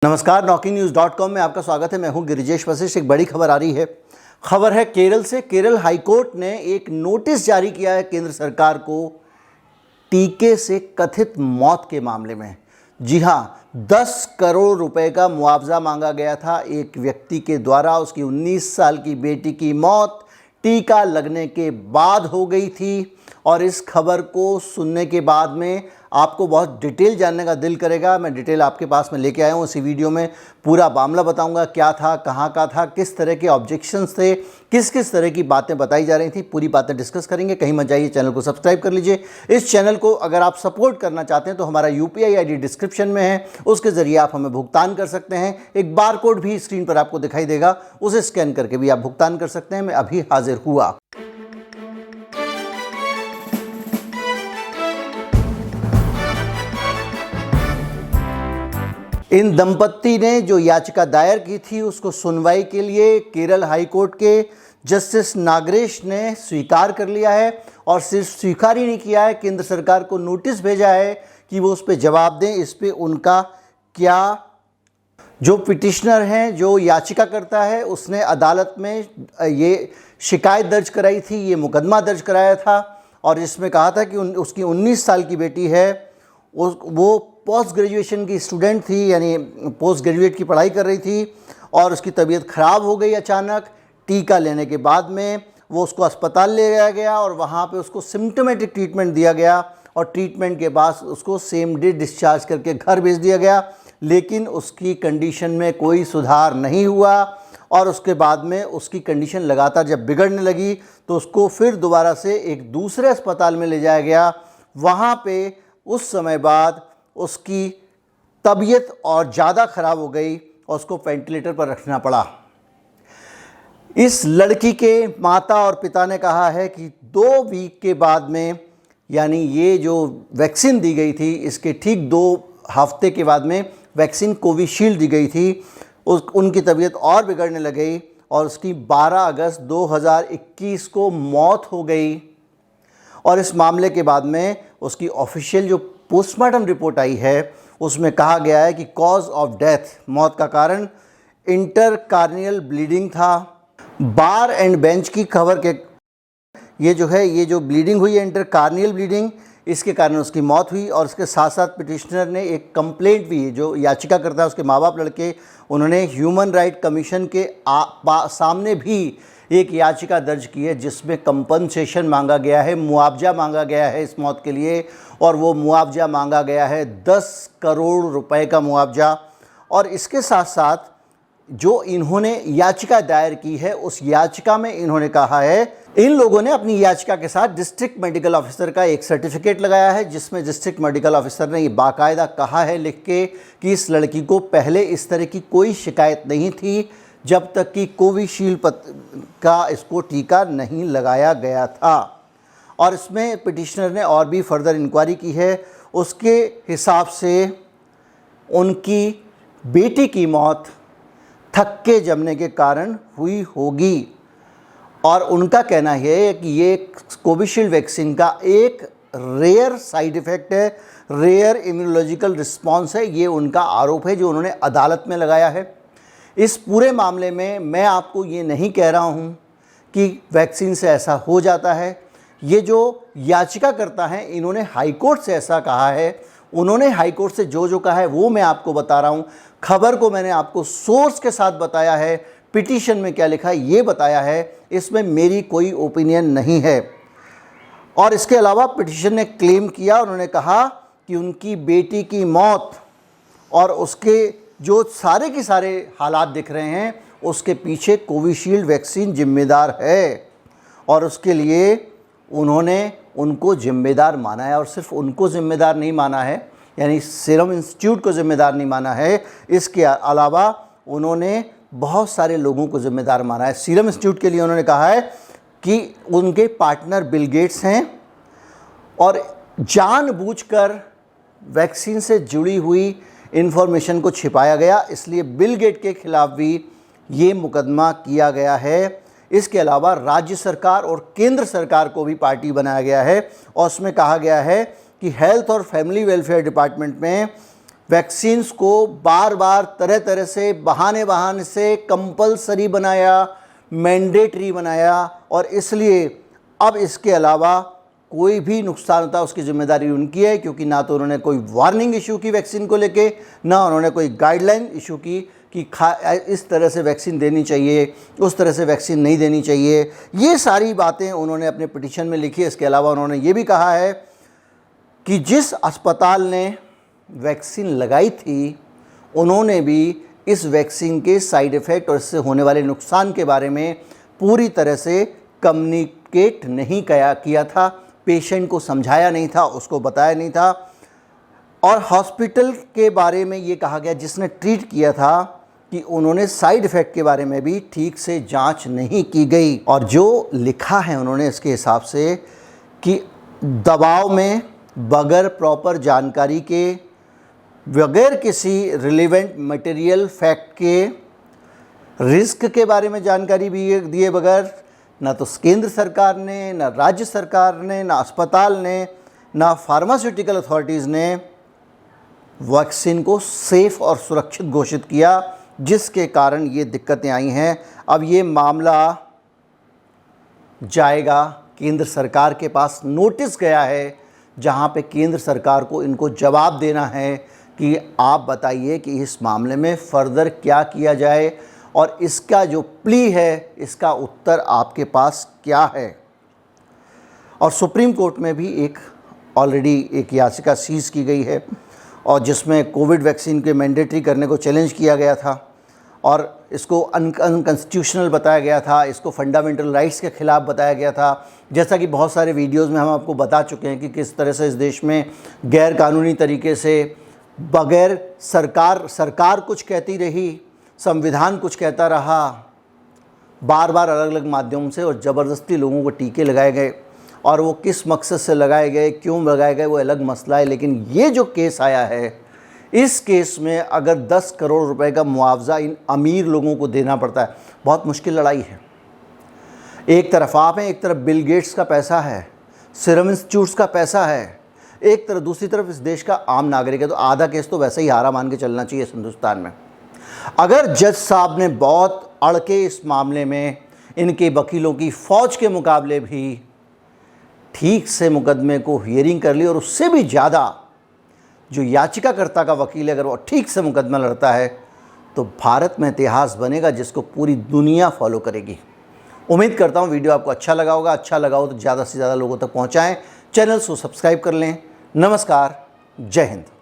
नमस्कार, NokingNews.com में आपका स्वागत है। मैं हूं गिरिजेश वशिष्ठ। एक बड़ी खबर आ रही है। खबर है केरल से। केरल हाईकोर्ट ने एक नोटिस जारी किया है केंद्र सरकार को टीके से कथित मौत के मामले में। जी हां, 10 करोड़ रुपए का मुआवजा मांगा गया था एक व्यक्ति के द्वारा। उसकी 19 साल की बेटी की मौत टीका लगने के बाद हो गई थी। और इस खबर को सुनने के बाद में आपको बहुत डिटेल जानने का दिल करेगा। मैं डिटेल आपके पास में लेके आया हूँ। इसी वीडियो में पूरा मामला बताऊंगा, क्या था, कहाँ का था, किस तरह के ऑब्जेक्शंस थे, किस किस तरह की बातें बताई जा रही थी, पूरी बातें डिस्कस करेंगे। कहीं मत जाइए, चैनल को सब्सक्राइब कर लीजिए। इस चैनल को अगर आप सपोर्ट करना चाहते हैं तो हमारा UPI ID डिस्क्रिप्शन में है, उसके ज़रिए आप हमें भुगतान कर सकते हैं। एक बार कोड भी स्क्रीन पर आपको दिखाई देगा, उसे स्कैन करके भी आप भुगतान कर सकते हैं। मैं अभी हाजिर हुआ। इन दंपत्ति ने जो याचिका दायर की थी उसको सुनवाई के लिए केरल हाईकोर्ट के जस्टिस नागेश ने स्वीकार कर लिया है। और सिर्फ स्वीकार ही नहीं किया है, केंद्र सरकार को नोटिस भेजा है कि वो उस पर जवाब दें। इस पर उनका क्या, जो पिटिशनर हैं, जो याचिका करता है, उसने अदालत में ये शिकायत दर्ज कराई थी, ये मुकदमा दर्ज कराया था। और इसमें कहा था कि उसकी 19 साल की बेटी है, वो पोस्ट ग्रेजुएशन की स्टूडेंट थी, यानी पोस्ट ग्रेजुएट की पढ़ाई कर रही थी। और उसकी तबीयत ख़राब हो गई अचानक। टीका लेने के बाद में वो उसको अस्पताल ले जाया गया और वहाँ पे उसको सिम्टोमेटिक ट्रीटमेंट दिया गया। और ट्रीटमेंट के बाद उसको सेम डे डिस्चार्ज करके घर भेज दिया गया। लेकिन उसकी कंडीशन में कोई सुधार नहीं हुआ। और उसके बाद में उसकी कंडीशन लगातार जब बिगड़ने लगी तो उसको फिर दोबारा से एक दूसरे अस्पताल में ले जाया गया। वहाँ पे उस समय बाद उसकी तबीयत और ज़्यादा ख़राब हो गई और उसको वेंटिलेटर पर रखना पड़ा। इस लड़की के माता और पिता ने कहा है कि 2 वीक के बाद में, यानी ये जो वैक्सीन दी गई थी इसके ठीक 2 हफ्ते के बाद में वैक्सीन कोविशील्ड दी गई थी, उनकी तबीयत और बिगड़ने लगी और उसकी 12 अगस्त 2021 को मौत हो गई। और इस मामले के बाद में उसकी ऑफिशियल जो पोस्टमार्टम रिपोर्ट आई है उसमें कहा गया है कि कॉज ऑफ डेथ, मौत का कारण इंटरकार्नियल ब्लीडिंग था। बार एंड बेंच की खबर के ये जो ब्लीडिंग हुई है, इंटरकार्नियल ब्लीडिंग, इसके कारण उसकी मौत हुई। और इसके साथ साथ पिटिशनर ने एक कंप्लेंट भी, जो याचिका करता है उसके माँ बाप लड़के, उन्होंने ह्यूमन राइट कमीशन के सामने भी एक याचिका दर्ज की है जिसमें कंपनसेशन मांगा गया है, मुआवजा मांगा गया है इस मौत के लिए। और वो मुआवजा मांगा गया है 10 करोड़ रुपए का मुआवजा। और इसके साथ साथ जो इन्होंने याचिका दायर की है उस याचिका में इन्होंने कहा है, इन लोगों ने अपनी याचिका के साथ डिस्ट्रिक्ट मेडिकल ऑफिसर का एक सर्टिफिकेट लगाया है जिसमें डिस्ट्रिक्ट मेडिकल ऑफिसर ने ये बाकायदा कहा है लिख के कि इस लड़की को पहले इस तरह की कोई शिकायत नहीं थी जब तक कि कोविशील्ड का इसको टीका नहीं लगाया गया था। और इसमें पिटिशनर ने और भी फर्दर इंक्वायरी की है। उसके हिसाब से उनकी बेटी की मौत थक्के जमने के कारण हुई होगी। और उनका कहना है कि ये कोविशील्ड वैक्सीन का एक रेयर साइड इफ़ेक्ट है, रेयर इम्यूनोलॉजिकल रिस्पॉन्स है। ये उनका आरोप है जो उन्होंने अदालत में लगाया है। इस पूरे मामले में मैं आपको ये नहीं कह रहा हूँ कि वैक्सीन से ऐसा हो जाता है। ये जो याचिका करता है, इन्होंने हाईकोर्ट से ऐसा कहा है। उन्होंने हाईकोर्ट से जो कहा है वो मैं आपको बता रहा हूँ। खबर को मैंने आपको सोर्स के साथ बताया है, पिटीशन में क्या लिखा है ये बताया है। इसमें मेरी कोई ओपिनियन नहीं है। और इसके अलावा पिटीशन ने क्लेम किया, उन्होंने कहा कि उनकी बेटी की मौत और उसके जो सारे के सारे हालात दिख रहे हैं उसके पीछे कोविशील्ड वैक्सीन जिम्मेदार है। और उसके लिए उन्होंने उनको जिम्मेदार माना है। और सिर्फ उनको जिम्मेदार नहीं माना है, यानी सीरम इंस्टीट्यूट को जिम्मेदार नहीं माना है, इसके अलावा उन्होंने बहुत सारे लोगों को जिम्मेदार माना है। सीरम इंस्टीट्यूट के लिए उन्होंने कहा है कि उनके पार्टनर बिल गेट्स हैं और जानबूझकर वैक्सीन से जुड़ी हुई इन्फॉर्मेशन को छिपाया गया, इसलिए बिल गेट के खिलाफ भी ये मुकदमा किया गया है। इसके अलावा राज्य सरकार और केंद्र सरकार को भी पार्टी बनाया गया है। और उसमें कहा गया है कि हेल्थ और फैमिली वेलफेयर डिपार्टमेंट में वैक्सीन्स को बार बार तरह तरह से बहाने से कंपलसरी बनाया, मैंडेटरी बनाया, और इसलिए अब इसके अलावा कोई भी नुकसान होता है उसकी जिम्मेदारी उनकी है, क्योंकि ना तो उन्होंने कोई वार्निंग इशू की वैक्सीन को लेके, ना उन्होंने कोई गाइडलाइन इशू की कि इस तरह से वैक्सीन देनी चाहिए, उस तरह से वैक्सीन नहीं देनी चाहिए। ये सारी बातें उन्होंने अपने पिटीशन में लिखी है। इसके अलावा उन्होंने ये भी कहा है कि जिस अस्पताल ने वैक्सीन लगाई थी उन्होंने भी इस वैक्सीन के साइड इफ़ेक्ट और इससे होने वाले नुकसान के बारे में पूरी तरह से कम्युनिकेट नहीं किया था, पेशेंट को समझाया नहीं था, उसको बताया नहीं था। और हॉस्पिटल के बारे में ये कहा गया जिसने ट्रीट किया था कि उन्होंने साइड इफ़ेक्ट के बारे में भी ठीक से जांच नहीं की गई। और जो लिखा है उन्होंने इसके हिसाब से कि दबाव में बगैर प्रॉपर जानकारी के, बगैर किसी रिलेवेंट मटेरियल फैक्ट के, रिस्क के बारे में जानकारी भी दिए बगैर ना तो केंद्र सरकार ने, ना राज्य सरकार ने, ना अस्पताल ने, ना फार्मास्यूटिकल अथॉरिटीज़ ने वैक्सीन को सेफ़ और सुरक्षित घोषित किया, जिसके कारण ये दिक्कतें आई हैं। अब ये मामला जाएगा केंद्र सरकार के पास, नोटिस गया है जहां पे केंद्र सरकार को इनको जवाब देना है कि आप बताइए कि इस मामले में फ़र्दर क्या किया जाए और इसका जो प्ली है इसका उत्तर आपके पास क्या है। और सुप्रीम कोर्ट में भी ऑलरेडी एक याचिका सीज़ की गई है और जिसमें कोविड वैक्सीन के मैंडेटरी करने को चैलेंज किया गया था और इसको अनकॉन्स्टिट्यूशनल बताया गया था, इसको फंडामेंटल राइट्स के ख़िलाफ़ बताया गया था। जैसा कि बहुत सारे वीडियोज़ में हम आपको बता चुके हैं कि किस तरह से इस देश में गैर कानूनी तरीके से बगैर सरकार कुछ कहती रही, संविधान कुछ कहता रहा, बार बार अलग अलग माध्यमों से और ज़बरदस्ती लोगों को टीके लगाए गए। और वो किस मकसद से लगाए गए, क्यों लगाए गए, वो अलग मसला है। लेकिन ये जो केस आया है, इस केस में अगर 10 करोड़ रुपए का मुआवजा इन अमीर लोगों को देना पड़ता है, बहुत मुश्किल लड़ाई है। एक तरफ आप हैं, एक तरफ बिल गेट्स का पैसा है, सीरम इंस्टीट्यूट्स का पैसा है, एक तरफ दूसरी तरफ इस देश का आम नागरिक है। तो आधा केस तो वैसे ही हारा मान के चलना चाहिए हिंदुस्तान में। अगर जज साहब ने बहुत अड़ के इस मामले में इनके वकीलों की फ़ौज के मुकाबले भी ठीक से मुकदमे को हियरिंग कर ली और उससे भी ज़्यादा जो याचिकाकर्ता का वकील है अगर वो ठीक से मुकदमा लड़ता है तो भारत में इतिहास बनेगा जिसको पूरी दुनिया फॉलो करेगी। उम्मीद करता हूँ वीडियो आपको अच्छा लगा होगा। अच्छा लगा हो तो ज़्यादा से ज़्यादा लोगों तक पहुँचाएँ, चैनल को सब्सक्राइब कर लें। नमस्कार, जय हिंद।